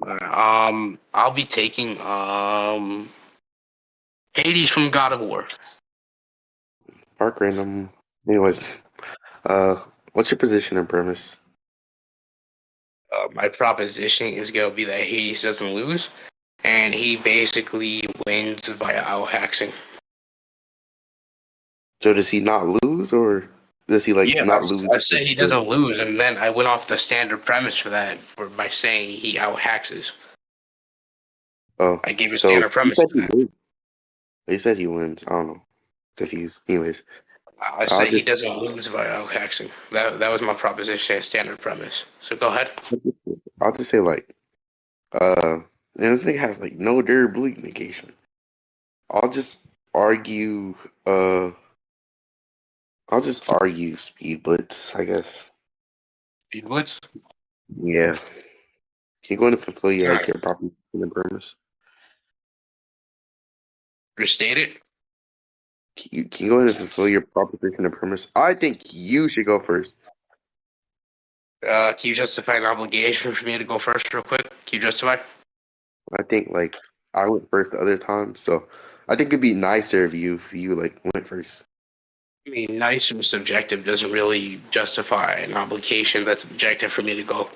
I'll be taking Hades from God of War. Park random. Anyways, what's your position and premise? My proposition is gonna be that Hades doesn't lose, and he basically wins via outhaxing. So does he not lose, or does he like Yeah, not lose? I said he doesn't lose, and then I went off the standard premise for that by saying he outhaxes. Oh, I gave a so standard you premise said for he that. wins. You said he wins. I don't know. Confused. Anyways, I I'll say he just doesn't lose via outhaxing. That was my proposition, standard premise. So go ahead. I'll just say like and this thing has like no durability negation. I'll just argue uh I'll just argue speed blitz, I guess. Speed Blitz. Yeah. Can you go into fulfill All your like right. your property and premise? Restate it. Can you go ahead and fulfill your proposition and premise? I think you should go first. Can you justify an obligation for me to go first, real quick? Can you justify? I think like I went first the other time, so I think it'd be nicer if you like went first. I mean, nice and subjective doesn't really justify an obligation that's objective for me to go.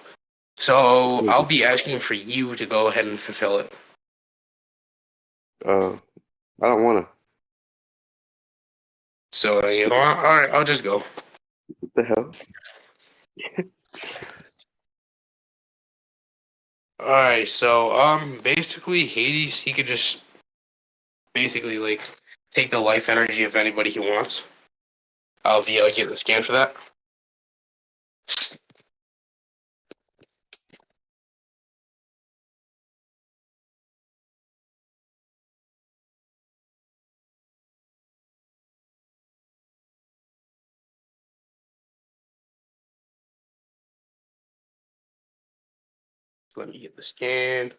So I'll be asking for you to go ahead and fulfill it. Uh, I don't wanna. So you know what? All right, I'll just go. What the hell? All right, so basically Hades, he could just basically like take the life energy of anybody he wants. I'll be get the scan for that. Let me get the scan.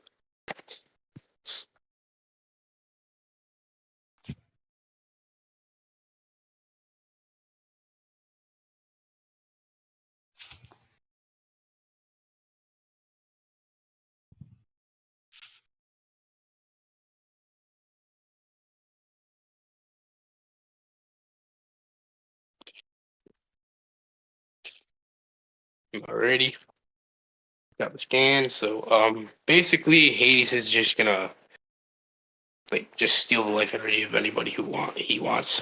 Alrighty, got the scan. So basically Hades is just gonna like just steal the life energy of anybody he wants.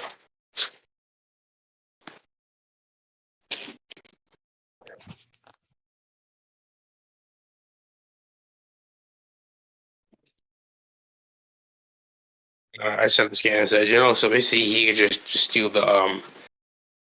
I sent the scan and said, so basically he could just steal the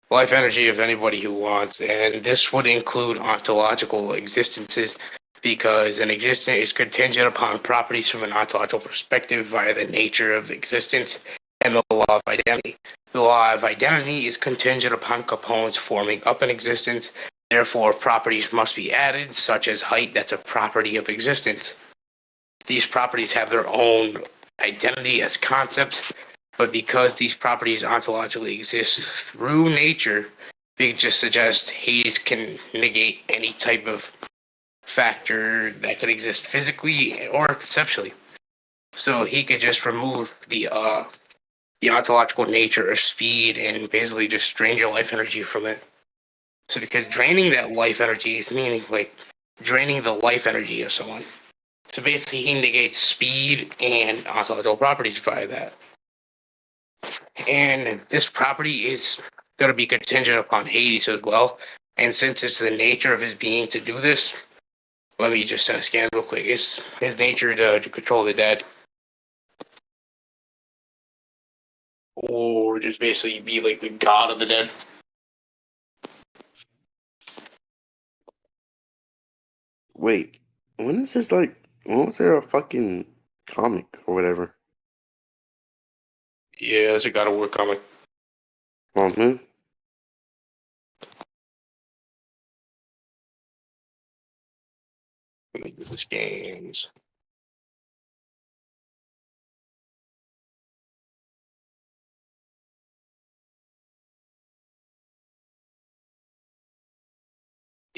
life energy of anybody who wants, and this would include ontological existences because an existence is contingent upon properties from an ontological perspective via the nature of existence and the law of identity. The law of identity is contingent upon components forming up an existence. Therefore, properties must be added, such as height, that's a property of existence. These properties have their own identity as concepts, but because these properties ontologically exist through nature, they just suggest Hades can negate any type of factor that could exist physically or conceptually. So he could just remove the ontological nature of speed and basically just drain your life energy from it. So because draining that life energy is meaning like draining the life energy of someone. So basically, he negates speed and ontological properties by that. And this property is going to be contingent upon Hades as well. And since it's the nature of his being to do this, let me just scan real quick. It's his nature to control the dead. Or just basically be like the god of the dead. Wait, when is this like? When was there a fucking comic or whatever? Yeah, it's a God of War comic. Oh man, Let me do the scans.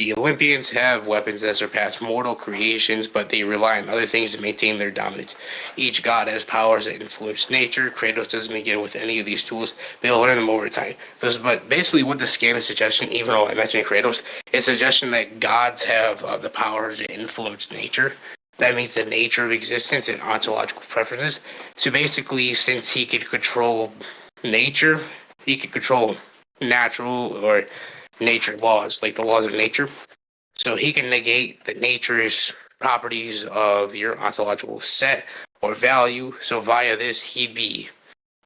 The Olympians have weapons that surpass mortal creations, but they rely on other things to maintain their dominance. Each god has powers that influence nature. Kratos doesn't begin with any of these tools. They'll learn them over time. But basically, what the scan is suggesting, even though I mentioned Kratos, is suggestion that gods have the power to influence nature. That means the nature of existence and ontological preferences. So basically, since he could control nature, he could control natural or nature laws, like the laws of nature. So he can negate the nature's properties of your ontological set or value. So via this, he'd be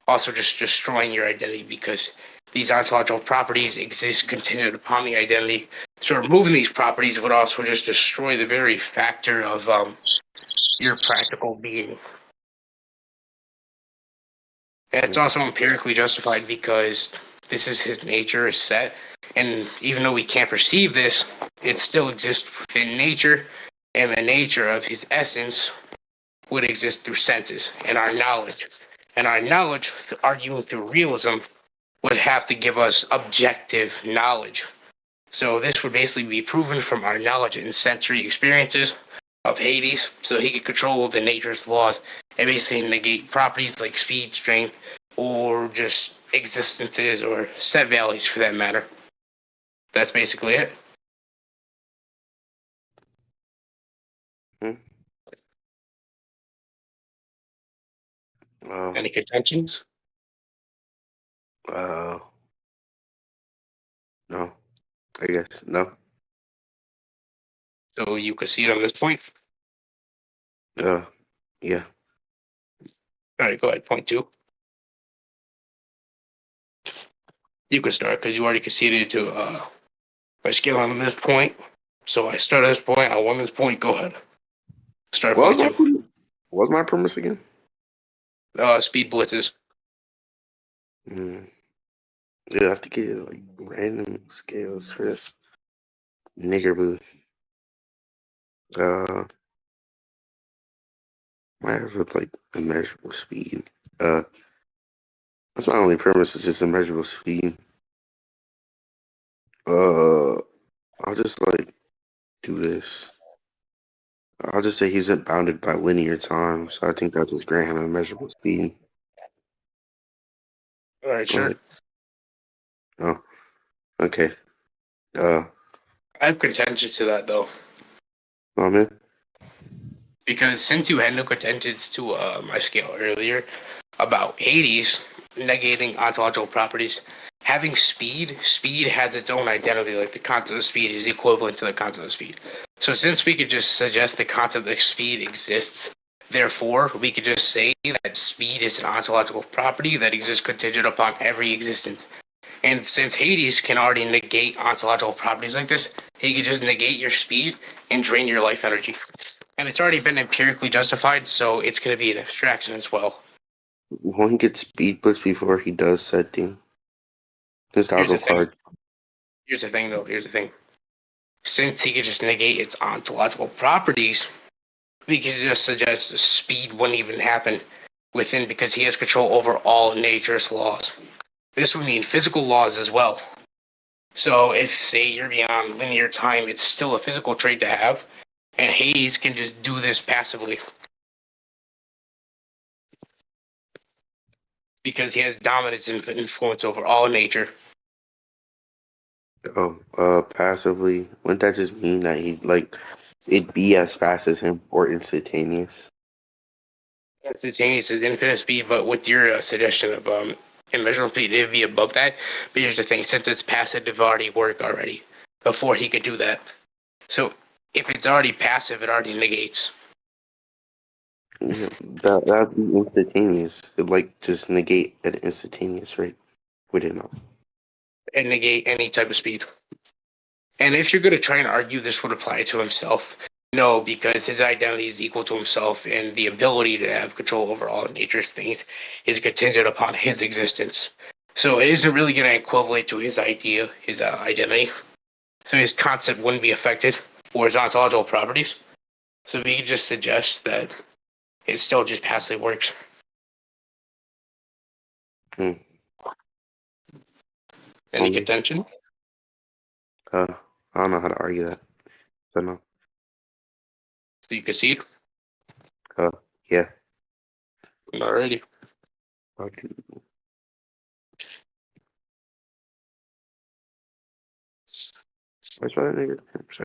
also just destroying your identity because these ontological properties exist contingent upon the identity. So removing these properties would also just destroy the very factor of your practical being. And it's also empirically justified because this is his nature is set. And even though we can't perceive this, it still exists within nature. And the nature of his essence would exist through senses and our knowledge. And our knowledge, arguing through realism, would have to give us objective knowledge. So this would basically be proven from our knowledge and sensory experiences of Hades. So he could control the nature's laws and basically negate properties like speed, strength, or just existences or set values for that matter. That's basically it. Hmm. Any contentions? No, I guess no. So you concede on this point? Yeah. All right, go ahead. Point two. You can start because you already conceded to my skill on this point. So I start at this point. I won this point. Go ahead. Start point two. What was my premise again? Speed blitzes. Yeah, I have to get like random scales for this. Nigger booth. Might have with like immeasurable speed. That's my only premise is just immeasurable speed. I'll just like do this. I'll just say he's not bounded by linear time, so I think that just grant him immeasurable speed. All right, sure. Oh, okay. I have contention to that though. Oh man. Because since you had no contentions to my scale earlier about Hades negating ontological properties, having speed has its own identity, like the concept of speed is equivalent to the concept of speed. So since we could just suggest the concept of speed exists, therefore we could just say that speed is an ontological property that exists contingent upon every existence. And since Hades can already negate ontological properties like this, he could just negate your speed and drain your life energy. And it's already been empirically justified, so it's going to be an abstraction as well. Won't he get speed blitz before he does said thing? His toggle card. Here's the thing, though. Here's the thing. Since he could just negate its ontological properties, we could just suggest the speed wouldn't even happen within because he has control over all nature's laws. This would mean physical laws as well. So if, say, you're beyond linear time, it's still a physical trait to have, and Hades can just do this passively. Because he has dominance and influence over all nature. Passively. Wouldn't that just mean that he'd like it'd be as fast as him or instantaneous? Instantaneous is infinite speed, but with your suggestion of immeasurable speed, it'd be above that. But here's the thing: since it's passive, it already worked already before he could do that. So if it's already passive, it already negates. Yeah, that'd be instantaneous. It'd like just negate an instantaneous rate. Would it not? And negate any type of speed. And if you're going to try and argue this would apply to himself, no, because his identity is equal to himself, and the ability to have control over all nature's things is contingent upon his existence. So it isn't really going to equivalent to his idea, his identity. So his concept wouldn't be affected, or his ontological properties. So we could just suggest that it still just passively works. Any contention? I don't know how to argue that. So no. So you concede? Yeah. Alrighty. Okay. What's that nigga?